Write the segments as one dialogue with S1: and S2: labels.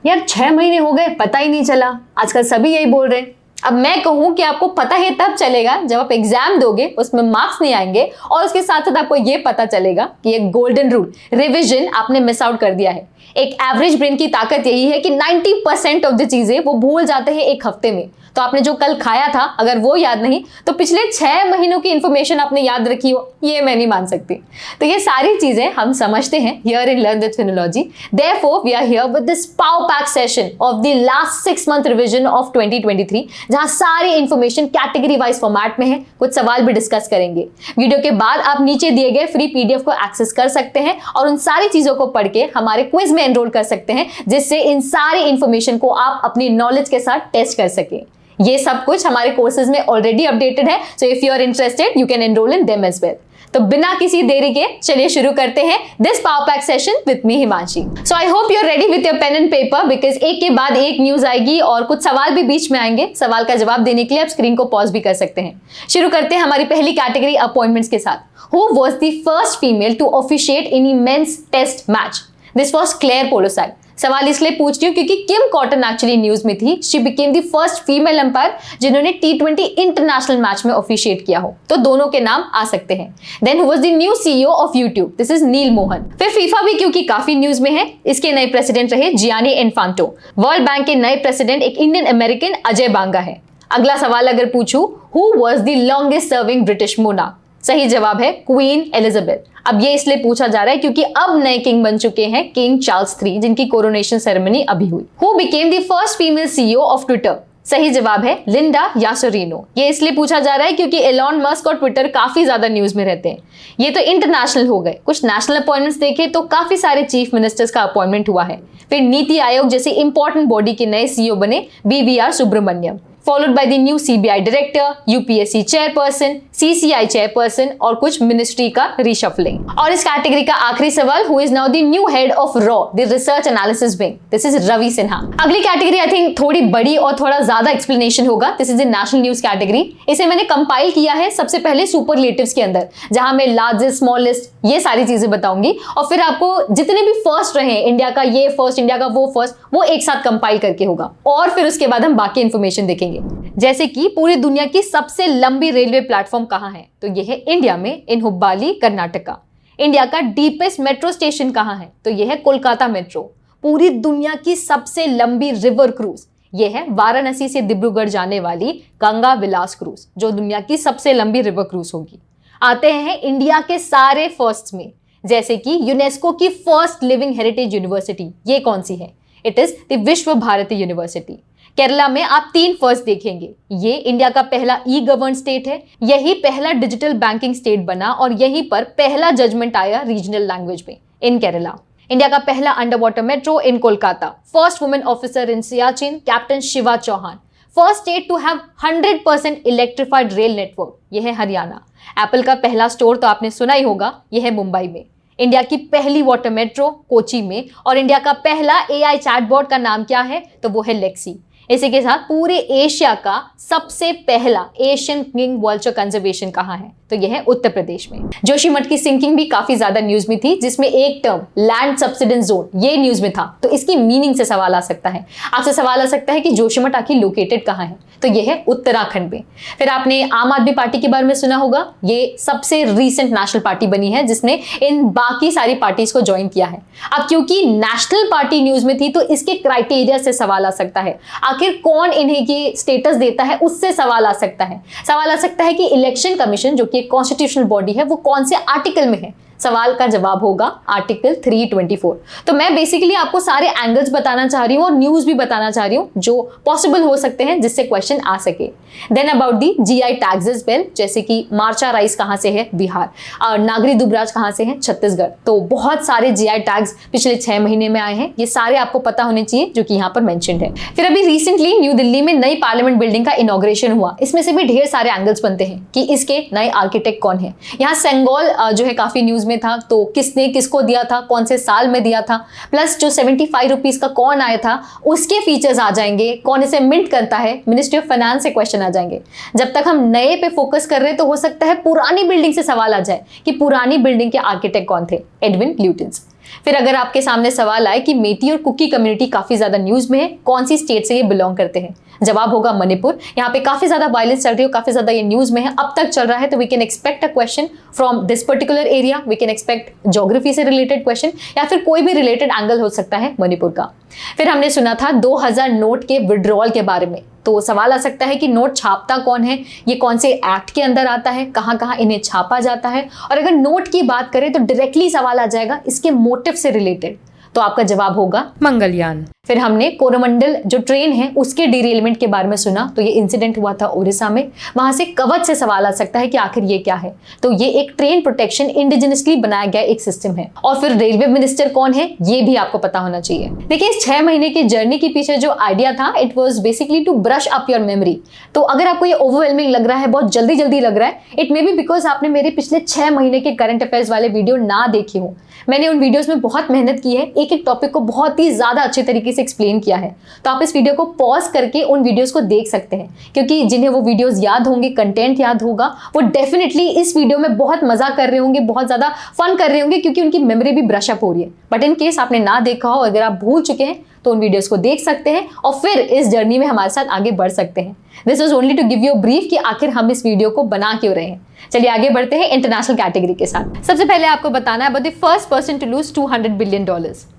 S1: यार 6 महीने हो गए, पता ही नहीं चला। आजकल सभी यही बोल रहे हैं। अब मैं कहूं कि आपको पता है तब चलेगा जब आप एग्जाम दोगे, उसमें मार्क्स नहीं आएंगे और उसके साथ साथ आपको ये पता चलेगा कि एक गोल्डन रूल रिवीजन आपने मिस आउट कर दिया है। एक एवरेज ब्रेन की ताकत यही है कि 90% ऑफ द चीजें वो भूल जाते हैं एक हफ्ते में। तो आपने जो कल खाया था अगर वो याद नहीं तो पिछले 6 महीनों की इंफॉर्मेशन आपने याद रखी हो, ये मैं नहीं मान सकती। तो ये सारी चीजें हम समझते हैं here in learn with Finology. Therefore we are here with this power pack session of the last 6 month revision of 2023, जहां सारी इंफॉर्मेशन कैटेगरी वाइज फॉर्मेट में है। कुछ सवाल भी डिस्कस करेंगे। वीडियो के बाद आप नीचे दिए गए फ्री पीडीएफ को एक्सेस कर सकते हैं और उन सारी चीजों को पढ़ के हमारे क्विज में एनरोल कर सकते हैं, जिससे इन सारी इंफॉर्मेशन को आप अपनी नॉलेज के साथ टेस्ट कर सके। ये सब कुछ हमारे कोर्सेज में ऑलरेडी अपडेटेड है, so if you are interested you can enroll in them as well. तो बिना किसी देरी के चलिए शुरू करते हैं this power pack session with me Himanshi. So I hope you are ready with your pen and paper, because एक के बाद एक न्यूज आएगी और कुछ सवाल भी बीच में आएंगे। सवाल का जवाब देने के लिए आप स्क्रीन को पॉज भी कर सकते हैं। शुरू करते हैं हमारी पहली कैटेगरी अपॉइंटमेंट्स के साथ। Who was the first female to officiate in men's test match? This was Claire Polosak. सवाल इसलिए पूछ रही हूं क्योंकि किम कॉटन एक्चुअली न्यूज में थी। She became the first female umpire जिन्होंने T20 इंटरनेशनल मैच में ऑफिशिएट किया हो। तो दोनों के नाम आ सकते हैं। Then who was the new CEO of YouTube? This is Neal Mohan. फिर फीफा भी क्योंकि काफी न्यूज में है, इसके नए प्रेसिडेंट रहे जियानी इन्फांटो। वर्ल्ड बैंक के नए प्रेसिडेंट एक इंडियन अमेरिकन अजय बांगा है। अगला सवाल अगर पूछूं, who was the longest serving British monarch? सही जवाब है क्वीन एलिजाबेथ। अब ये इसलिए पूछा जा रहा है क्योंकि अब नए किंग बन चुके हैं किंग चार्ल्स III, जिनकी कोरोनेशन सेरेमनी अभी हुई। Who became the first female CEO of Twitter? सही जवाब है लिंडा यासोरिनो। ये इसलिए पूछा जा रहा है क्योंकि एलॉन मस्क और ट्विटर काफी ज्यादा न्यूज में रहते हैं। ये तो इंटरनेशनल हो गए। कुछ नेशनल अपॉइंटमेंट्स देखे तो काफी सारे चीफ मिनिस्टर्स का अपॉइंटमेंट हुआ है। फिर नीति आयोग जैसी इंपॉर्टेंट बॉडी के नए CEO बने BVR Subrahmanyam, followed by the new CBI director, UPSC chairperson, CCI chairperson और कुछ मिनिस्ट्री का रिशफलिंग। और इस कैटेगरी का आखिरी सवाल, who is now the new head of रॉ the research analysis wing? This is Ravi Sinha. अगली कैटेगरी आई थिंक थोड़ी बड़ी और थोड़ा ज्यादा एक्सप्लेनेशन होगा। This is the national news category. इसे मैंने कंपाइल किया है सबसे पहले सुपरलेटिव्स के अंदर, जहां मैं लार्जेस्ट, स्मॉलेस्ट, ये सारी चीजें बताऊंगी और फिर आपको जितने भी फर्स्ट रहे, इंडिया का ये फर्स्ट, इंडिया का वो फर्स्ट, वो एक साथ कंपाइल करके होगा और फिर उसके बाद हम बाकी इंफॉर्मेशन देखेंगे। जैसे कि पूरी दुनिया की सबसे लंबी रेलवे प्लेटफॉर्म कहां है? तो यह है इंडिया में इन हुब्बाली कर्नाटका। इंडिया का डीपेस्ट मेट्रो स्टेशन कहां है? तो यह है कोलकाता मेट्रो। पूरी दुनिया की सबसे लंबी रिवर क्रूज यह है वाराणसी से डिब्रूगढ़ जाने वाली गंगा विलास क्रूज, जो दुनिया की सबसे लंबी रिवर क्रूज होगी। आते हैं इंडिया के सारे फर्स्ट में, जैसे कि यूनेस्को की फर्स्ट लिविंग हेरिटेज यूनिवर्सिटी, ये कौन सी है? इट इज द विश्व भारती यूनिवर्सिटी। केरला में आप 3 फर्स्ट देखेंगे। ये इंडिया का पहला ई-गवर्न स्टेट है, यही पहला डिजिटल बैंकिंग स्टेट बना और यहीं पर पहला जजमेंट आया रीजनल लैंग्वेज में इन केरला। इंडिया का पहला under water metro in Kolkata. First women officer in Siachen captain Shiva Chauhan. First state to have 100% electrified rail network, यह है हरियाणा। एप्पल का पहला स्टोर तो आपने सुना ही होगा, यह है मुंबई में। इंडिया की पहली वाटर मेट्रो कोची में और इंडिया का पहला AI चैटबॉट का नाम क्या है? तो वो है लेक्सी। इसी के साथ पूरे एशिया का सबसे पहला एशियन किंग वल्चर कंजर्वेशन कहां है? तो यह है उत्तर प्रदेश में। जोशीमठ की सिंकिंग भी काफी ज्यादा न्यूज में थी, जिसमें एक टर्म लैंड सब्सिडेंस जोन ये न्यूज में था। तो इसकी मीनिंग से सवाल आ सकता है। आपसे सवाल आ सकता है कि जोशीमठ आखिर लोकेटेड कहां है? तो यह है उत्तराखंड में। फिर आपने आम आदमी पार्टी के बारे में सुना होगा। ये सबसे रीसेंट नेशनल पार्टी बनी है जिसने इन बाकी सारी पार्टीज को ज्वाइन किया है। अब क्योंकि नेशनल पार्टी न्यूज में थी तो इसके क्राइटेरिया से सवाल आ सकता है। आखिर कौन इन्हें की स्टेटस देता है, उससे सवाल आ सकता है। सवाल आ सकता है कि इलेक्शन कमीशन जो कि एक कॉन्स्टिट्यूशनल बॉडी है वो कौन से आर्टिकल में है? सवाल का जवाब होगा आर्टिकल 324। तो मैं बेसिकली आपको सारे एंगल्स बताना चाह रही हूँ और न्यूज भी बताना चाह रही हूँ जो पॉसिबल हो सकते हैं जिससे क्वेश्चन आ सके। Then about the GI tags as well, जैसे कि मार्चा राइस कहाँ से है? बिहार। और नागरी दुबराज कहाँ से है? छत्तीसगढ़। तो बहुत सारे GI टैग्स पिछले 6 महीने में आए हैं। ये सारे आपको पता होने चाहिए जो कि यहाँ पर मेंशन्ड है। फिर अभी रिसेंटली न्यू दिल्ली में नई पार्लियामेंट बिल्डिंग का इनॉग्रेशन हुआ। इसमें से भी ढेर सारे एंगल्स बनते हैं कि इसके नए आर्किटेक्ट कौन है। यहाँ सेंगोल जो है काफी न्यूज में था, तो किसने किसको दिया था, कौन से साल में दिया था, प्लस जो 75 रुपीज का कौन आया था उसके फीचर्स आ जाएंगे, कौन इसे मिंट करता है, मिनिस्ट्री ऑफ फाइनेंस से क्वेश्चन आ जाएंगे। जब तक हम नए पे फोकस कर रहे हैं तो हो सकता है पुरानी बिल्डिंग से सवाल आ जाए कि पुरानी बिल्डिंग के आर्किटेक्ट कौन थे? एडविन ल्यूटिन्स। फिर अगर आपके सामने सवाल आए कि मेटी और कुकी कम्युनिटी काफी ज्यादा न्यूज में है, कौन सी स्टेट से ये बिलोंग करते हैं, जवाब होगा मणिपुर। यहाँ पे काफी ज्यादा वायलेंस चल रही है, काफी ज्यादा ये न्यूज में है, अब तक चल रहा है, तो we can expect a question from this particular area, we can expect geography से रिलेटेड क्वेश्चन या फिर कोई भी रिलेटेड एंगल हो सकता है मणिपुर का। फिर हमने सुना था 2000 नोट के विड्रॉल के बारे में, तो सवाल आ सकता है कि नोट छापता कौन है, ये कौन से एक्ट के अंदर आता है, कहां कहां इन्हें छापा जाता है, और अगर नोट की बात करें तो डायरेक्टली सवाल आ जाएगा इसके मोटिव से रिलेटेड, तो आपका जवाब होगा मंगलयान। फिर हमने कोरोमंडल जो ट्रेन है उसके डिरेलमेंट के बारे में सुना, तो ये इंसिडेंट हुआ था उड़ीसा में, वहां से कवच से सवाल आ सकता है कि आखिर ये क्या है, तो ये एक ट्रेन प्रोटेक्शन इंडिजिनसली बनाया गया एक सिस्टम है। और फिर रेलवे मिनिस्टर कौन है ये भी आपको पता होना चाहिए। देखिए इस 6 महीने की जर्नी के पीछे जो आइडिया था, it was basically to brush up your memory. तो अगर आपको ये ओवरवेलमिंग लग रहा है, बहुत जल्दी जल्दी लग रहा है, इट मे बी बिकॉज आपने मेरे पिछले 6 महीने के करंट अफेयर्स वाले वीडियो ना देखे हो। मैंने उन वीडियोस में बहुत मेहनत की है, एक एक टॉपिक को बहुत ही ज्यादा अच्छे तरीके से एक्सप्लेन किया है, तो आप इस वीडियो को पॉज करके उन वीडियोस को देख सकते हैं, क्योंकि जिन्हें वो वीडियोस याद होंगे, कंटेंट याद होगा, वो डेफिनेटली इस वीडियो में बहुत मजा कर रहे होंगे, बहुत ज्यादा फन कर रहे होंगे, क्योंकि उनकी मेमोरी भी ब्रश अप हो रही है। बट इन केस आपने ना देखा हो, अगर आप भूल चुके हैं, तो उन वीडियोस को देख सकते हैं और फिर इस जर्नी में हमारे साथ आगे बढ़ सकते हैं। This was only to give you a brief कि आखिर हम इस वीडियो को बना क्यों रहे हैं। चलिए आगे बढ़ते हैं इंटरनेशनल कैटेगरी के साथ। सबसे पहले आपको बताना है about the first person to lose $200 billion.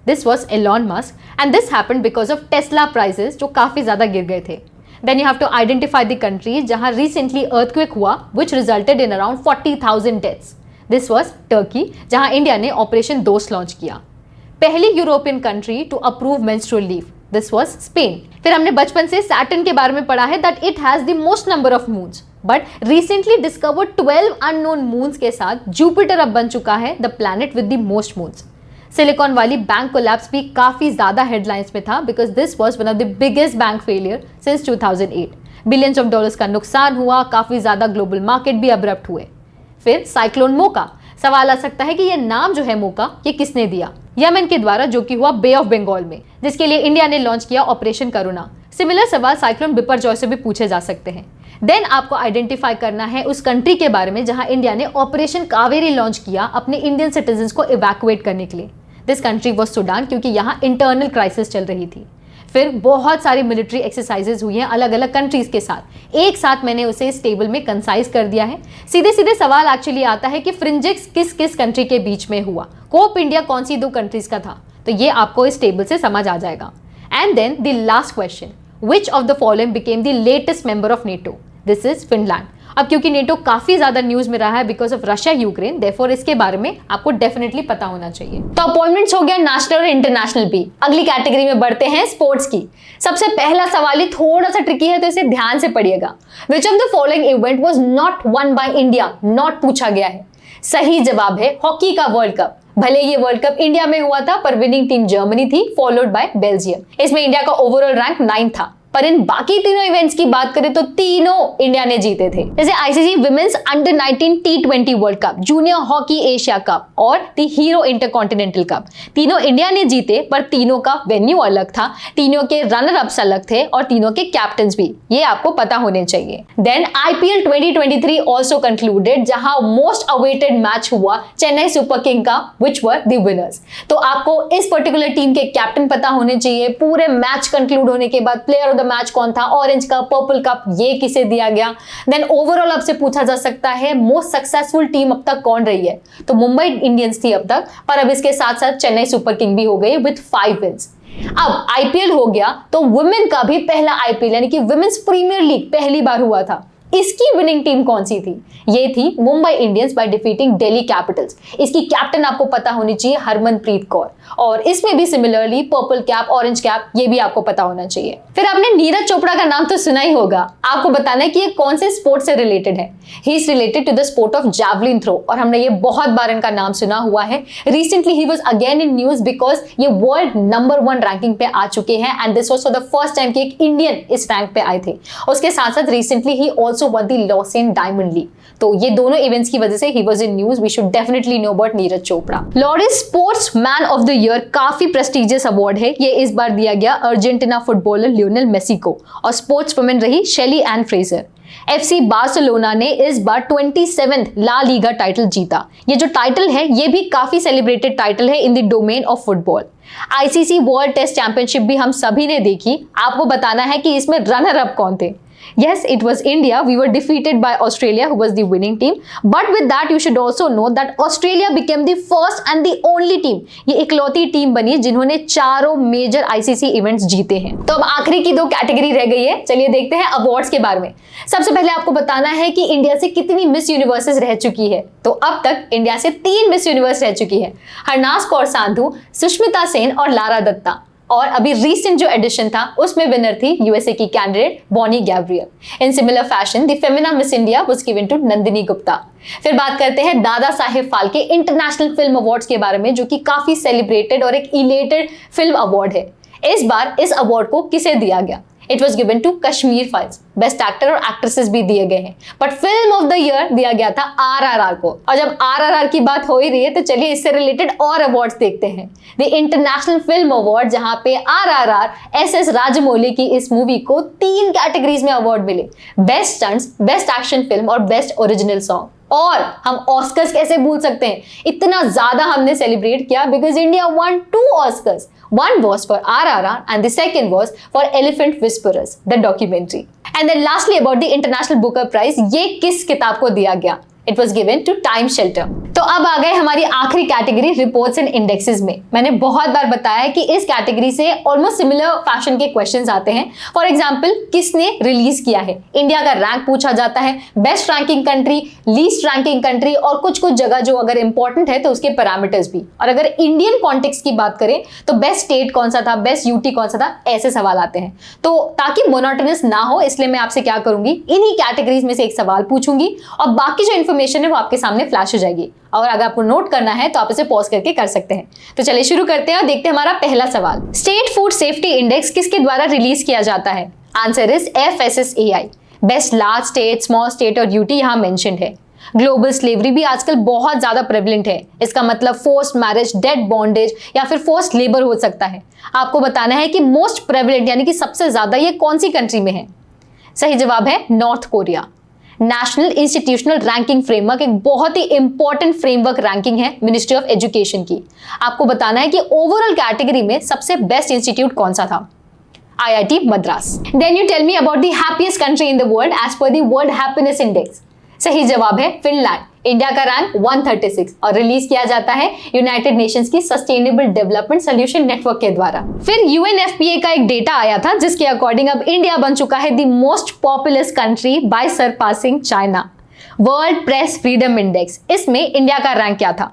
S1: This was Elon Musk and this happened because of Tesla prices जो काफी ज्यादा गिर गए थे। Then you have to identify the countries जहां रिसेंटली अर्थक्वेक हुआ which resulted in around 40,000 deaths. This was Turkey, जहां India ने ऑपरेशन दोस्त लॉन्च किया। पहली European country to approve menstrual leave, this was Spain. फिर हमने बचपन से सैटर्न के बारे में पढ़ा है that it has the most number of moons, but recently discovered 12 unknown moons के साथ जुपिटर अब बन चुका है the planet with the most moons. Silicon वाली बैंक कोलैप्स भी काफी ज्यादा हेडलाइंस में था because this was one of the biggest bank failure since 2008। Billions of dollars का नुकसान हुआ, काफी ज्यादा ग्लोबल मार्केट भी अब्रप्ट हुए। फिर साइक्लोन मोका, सवाल आ सकता है कि ये नाम जो है मोका ये किसने दिया, यमन के द्वारा, जो कि हुआ बे ऑफ बंगाल में, जिसके लिए इंडिया ने लॉन्च किया ऑपरेशन करुणा। सिमिलर सवाल साइक्लोन बिपरजॉय से भी पूछे जा सकते हैं। देन आपको आइडेंटिफाई करना है उस कंट्री के बारे में जहां इंडिया ने ऑपरेशन कावेरी लॉन्च किया अपने इंडियन सिटीजन्स को इवैक्यूएट करने के लिए। दिस कंट्री वाज सूडान, क्योंकि यहां इंटरनल क्राइसिस चल रही थी। फिर बहुत सारी मिलिट्री एक्सरसाइजेज हुई हैं अलग अलग कंट्रीज के साथ, एक साथ मैंने उसे इस टेबल में कंसाइज कर दिया है। सीधे सीधे सवाल एक्चुअली आता है कि फ्रिंजिक्स किस किस कंट्री के बीच में हुआ, कोप इंडिया कौन सी 2 कंट्रीज का था, तो ये आपको इस टेबल से समझ आ जाएगा। And then the last question, which of the following became the latest member of NATO, this is Finland. अब क्योंकि नेटो काफी ज्यादा न्यूज में रहा है because of Russia Ukraine, therefore इसके बारे में आपको डेफिनेटली पता होना चाहिए। तो अपॉइंटमेंट्स हो गया नेशनल और इंटरनेशनल भी। अगली कैटेगरी में बढ़ते हैं स्पोर्ट्स की। सबसे पहला सवाल ही थोड़ा सा ट्रिकी है, तो इसे ध्यान से पढ़िएगा। विच of the following event was not one by India, not पूछा गया है। सही जवाब है हॉकी का वर्ल्ड कप। भले ये वर्ल्ड कप इंडिया में हुआ था, पर विनिंग टीम जर्मनी थी, फॉलोड बाय बेल्जियम। इसमें इंडिया का ओवरऑल रैंक 9 था, पर इन बाकी तीनों इवेंट्स की बात करें तो तीनों इंडिया ने जीते थे। जैसे ICC women's under 19 T20 world cup, junior hockey Asia cup और द हीरो इंटरकॉन्टिनेंटल कप, तीनों इंडिया ने जीते, पर तीनों का वेन्यू अलग था, तीनों के रनर अप्स अलग थे और तीनों के कैप्टन्स भी, ये आपको पता होने चाहिए। देन IPL 2023 ऑल्सो कंक्लूडेड, जहां मोस्ट अवेटेड मैच हुआ चेन्नई सुपर किंग का, विच वर द विनर्स। तो आपको इस पर्टिकुलर टीम के कैप्टन पता होने चाहिए। पूरे मैच कंक्लूड होने के बाद प्लेयर ऑफ द मैच कौन था, ऑरेंज कप, पर्पल कप, ये किसे दिया गया। देन ओवरऑल आपसे पूछा जा सकता है मोस्ट सक्सेसफुल टीम अब तक कौन रही है, तो मुंबई इंडियंस थी अब तक, पर अब इसके साथ साथ चेन्नई सुपर किंग भी हो गई विद 5 विंस। अब आईपीएल हो गया, तो वुमेन का भी पहला आईपीएल यानी कि वुमेन्स प्रीमियर लीग पहली बार हुआ था। इसकी विनिंग टीम कौन सी थी? ये थी Mumbai Indians by defeating Delhi Capitals. इसकी कैप्टन आपको पता होनी चाहिए हरमनप्रीत कौर, और इसमें भी similarly purple cap, orange cap, ये भी आपको पता होना चाहिए। फिर आपने नीरज चोपड़ा का नाम तो सुना ही होगा। आपको बताना है कि ये कौन से स्पोर्ट से रिलेटेड है। He is related to the sport of javelin throw, और हमने ये बहुत बार इनका नाम सुना हुआ है। Recently he was again in news because ये वर्ल्ड नंबर 1 रैंकिंग पे आ चुके हैं, and this was for the first time कि एक इंडियन इस रैंक पे आए थे। उसके साथ साथ recently he also won the Lausanne Diamond League. तो ये दोनों इवेंट्स की वजह से he was in news. We should definitely know about Neeraj Chopra. Laureus Sports Man of the Year काफी प्रेस्टिजियस अवार्ड है. ये इस बार दिया गया अर्जेंटीना फुटबॉलर लियोनेल मेसी को और स्पोर्ट्स वुमेन रही शेली एन फ्रेजर. FC बार्सिलोना ने इस बार 27th ला लीगा टाइटल जीता. ये जो टाइटल है ये भी काफी सेलिब्रेटेड टाइटल है in the domain of football. ICC world test championship भी हम सभी ने देखी. आपको बताना है कि इसमें रनर अप कौन थे. Yes, it was India. We were defeated by Australia, who was the winning team. But with that, you should also know that Australia became the first and the only team. ये इकलौती team बनी जिन्होंने चारों major ICC events जीते हैं. तो अब आखिरी की 2 कैटेगरी रह गई है. चलिए देखते हैं अवार्ड्स के बारे में. सबसे पहले आपको बताना है कि इंडिया से कितनी मिस यूनिवर्सेस रह चुकी है. तो अब तक इंडिया से 3 मिस यूनिवर्स रह चुकी है. हरनाज कौर सांधू, सुष्मिता सेन और लारा दत्ता. और अभी रीसेंट जो एडिशन था उसमें विनर थी यूएसए की candidate Bonnie Gabriel. In similar fashion the Femina Miss India was given to Nandini Gupta. फिर बात करते हैं Dada Saheb Phalke international film awards के बारे में, जो कि काफी सेलिब्रेटेड और एक इलेटेड फिल्म अवार्ड है. इस बार इस अवार्ड को किसे दिया गया? It was given to Kashmir files. Best actor और एक्ट्रेसेस भी दिए गए हैं, but film of the year दिया गया था RRR को. और जब RRR की बात हो ही रही है तो चलिए इससे रिलेटेड और अवार्ड्स देखते हैं. द इंटरनेशनल फिल्म अवार्ड, जहां पे RRR SS राजमौली की इस मूवी को 3 कैटेगरीज में अवार्ड मिले. Best stunts, best action film और बेस्ट ओरिजिनल सॉन्ग. और हम ऑस्कर्स कैसे भूल सकते हैं, इतना ज्यादा हमने सेलिब्रेट किया because India one 2 Oscars. One was for RRR and the second was for Elephant Whisperers, the documentary. And then lastly about the International Booker Prize, ये किस किताब को दिया गया? It was given to Time Shelter. तो अब आ गए हमारी आखिरी कैटेगरी रिपोर्ट्स एंड इंडेक्सेस में. मैंने बहुत बार बताया है कि इस कैटेगरी से ऑलमोस्ट सिमिलर फैशन के क्वेश्चंस आते हैं. फॉर एग्जांपल, किसने रिलीज किया है, इंडिया का रैंक पूछा जाता है, best ranking country, least ranking country और कुछ कुछ जगह जो अगर इंपॉर्टेंट है तो उसके पैरामीटर्स भी. और अगर इंडियन कॉन्टेक्स्ट की बात करें तो बेस्ट स्टेट कौन सा था, बेस्ट यूटी कौन सा था, ऐसे सवाल आते हैं. तो ताकि मोनोटोनस ना हो इसलिए मैं आपसे क्या करूंगी, इन्हीं कैटेगरीज में से एक सवाल पूछूंगी और बाकी जो इन्फॉर्मेशन है वो आपके सामने फ्लैश हो जाएगी. और अगर आपको नोट करना है तो आप इसे पॉज करके कर सकते हैं. तो चलिए शुरू करते हैं और देखते हैं हमारा पहला सवाल. स्टेट फूड सेफ्टी इंडेक्स किसके द्वारा रिलीज किया जाता है? Answer is FSSAI. Best large state, small state और यूटी यहां मेंशन्ड है. ग्लोबल स्लेवरी भी आजकल बहुत ज्यादा प्रेवलेंट है. इसका मतलब फोर्स्ड मैरिज, डेड बॉन्डेज या फिर फोर्स्ड लेबर हो सकता है. आपको बताना है कि मोस्ट प्रेवलेंट यानी कि सबसे ज्यादा ये कौन सी कंट्री में है. सही जवाब है north Korea. National institutional ranking framework एक बहुत ही इंपॉर्टेंट फ्रेमवर्क रैंकिंग है मिनिस्ट्री ऑफ एजुकेशन की. आपको बताना है कि ओवरऑल कैटेगरी में सबसे बेस्ट इंस्टीट्यूट कौन सा था. IIT Madras. Then you tell me about the happiest country in the world as per the world happiness index. सही जवाब है फिनलैंड. इंडिया का रैंक 136 और रिलीज किया जाता है यूनाइटेड नेशंस की सस्टेनेबल डेवलपमेंट सोल्यूशन नेटवर्क के द्वारा. फिर UNFPA का एक डेटा आया था जिसके अकॉर्डिंग अब इंडिया बन चुका है the most populous country bye surpassing China. World press freedom index, इसमें इंडिया का रैंक क्या था?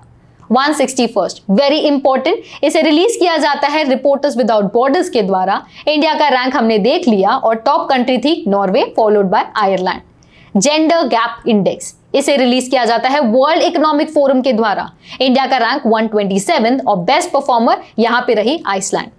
S1: 161st. Very important. इसे रिलीज किया जाता है रिपोर्टर्स विदाउट बॉर्डर्स के द्वारा. इंडिया का रैंक हमने देख लिया और टॉप कंट्री थी Norway followed by Ireland. Gender gap index, इसे रिलीज किया जाता है वर्ल्ड इकोनॉमिक फोरम के द्वारा. इंडिया का रैंक 127 और बेस्ट परफॉर्मर यहां पे रही आइसलैंड.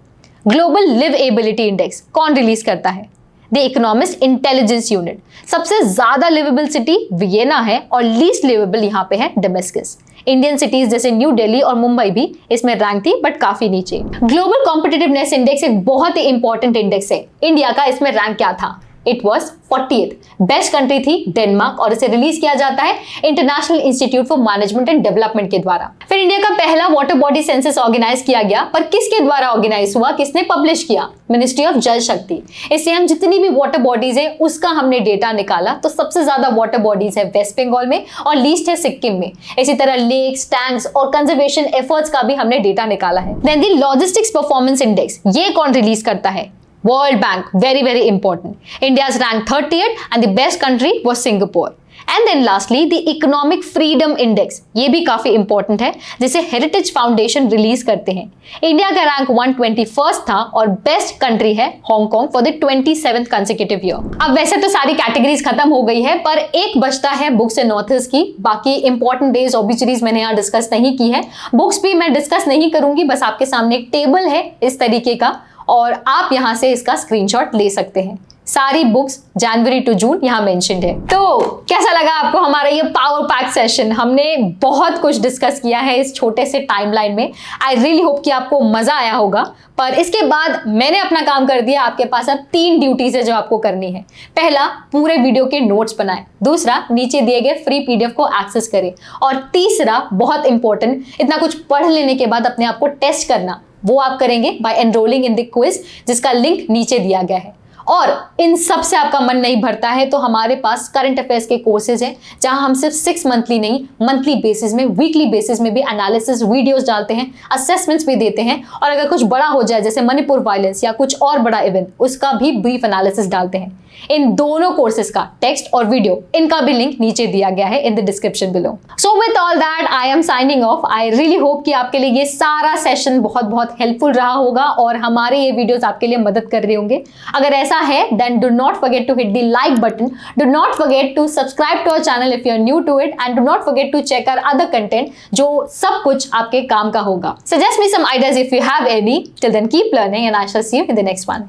S1: ग्लोबल लिवेबिलिटी इंडेक्स कौन रिलीज करता है? The economist intelligence unit. सबसे ज्यादा लिवेबल सिटी वियना है और लीस्ट लिवेबल यहां पे है डेमेस्कस. इंडियन सिटीज जैसे न्यू दिल्ली और मुंबई भी इसमें रैंक थी बट काफी नीचे. ग्लोबल कॉम्पिटिटिवनेस इंडेक्स एक बहुत ही इंपॉर्टेंट इंडेक्स है. इंडिया का इसमें रैंक क्या था? It was 40th. Best country थी डेनमार्क और इसे रिलीज किया जाता है international institute for management and development के द्वारा. फिर इंडिया का पहला वाटर बॉडी सेंसस ऑर्गेनाइज किया गया, पर किसके द्वारा ऑर्गेनाइज हुआ, किसने पब्लिश किया? मिनिस्ट्री ऑफ जल शक्ति. इससे हम जितनी भी वाटर बॉडीज है उसका हमने डेटा निकाला. तो सबसे ज्यादा वाटर बॉडीज है वेस्ट बंगाल में और लीस्ट है सिक्किम में. इसी तरह लेक्स, टैंक्स और कंजर्वेशन एफर्ट्स का भी हमने डेटा निकाला है. Then the logistics performance index, ये कौन रिलीज करता है? World Bank. Very very important. India's ranked 30th and the best country was Singapore. And then lastly the Economic Freedom Index. ये भी काफी इंपॉर्टेंट है जिसे हेरिटेज फाउंडेशन रिलीज करते हैं. इंडिया का रैंक 121st था और बेस्ट कंट्री है Hong Kong for the 27th consecutive year. अब वैसे तो सारी कैटेगरीज खत्म हो गई है पर एक बचता है बुक्स एंड ऑथर्स की. बाकी इंपॉर्टेंट डेज ऑब्ituaries मैंने यहाँ डिस्कस नहीं की है. बुक्स भी मैं डिस्कस नहीं करूंगी, बस आपके सामने एक टेबल है इस तरीके का और आप यहां से इसका स्क्रीनशॉट ले सकते हैं. सारी बुक्स जनवरी टू जून यहाँ मेंशन्ड है। तो कैसा लगा आपको हमारा ये पावर पैक सेशन? हमने बहुत कुछ डिस्कस किया है इस छोटे से टाइमलाइन में। आई रियली होप कि आपको मजा आया होगा। पर इसके बाद मैंने अपना काम कर दिया, आपके पास अब 3 ड्यूटीज है जो आपको करनी है। पहला, पूरे वीडियो के नोट्स बनाएं। दूसरा, नीचे दिए गए फ्री पीडीएफ को एक्सेस करें। और तीसरा, बहुत इंपॉर्टेंट, इतना कुछ पढ़ लेने के बाद अपने आप को टेस्ट करना, वो आप करेंगे by enrolling in the quiz, जिसका लिंक नीचे दिया गया है। और इन सब से आपका मन नहीं भरता है तो हमारे पास करंट अफेयर्स के कोर्सेज हैं, जहां हम सिर्फ 6 मंथली नहीं, मंथली बेसिस में, वीकली बेसिस में भी एनालिसिस वीडियोस डालते हैं, असेसमेंट्स भी देते हैं। और अगर कुछ बड़ा हो जाए जैसे मणिपुर वायलेंस या कुछ और बड़ा इवेंट, उसका भी ब्रीफ एनालिसिस डालते हैं। इन दोनों कोर्सेज का टेक्स्ट और वीडियो, इनका भी लिंक नीचे दिया गया है in the description below. So with all that I am signing off. I really hope कि आपके लिए ये सारा सेशन बहुत बहुत हेल्पफुल रहा होगा और हमारे ये वीडियोस आपके लिए मदद कर रहे होंगे। अगर ऐसा है then do not forget to hit the like button, do not forget to subscribe to our channel if you are new to it, and do not forget to check our other content जो सब कुछ आपके काम का होगा। Suggest me some ideas if you have any. Till then keep learning and I shall see you in the next one.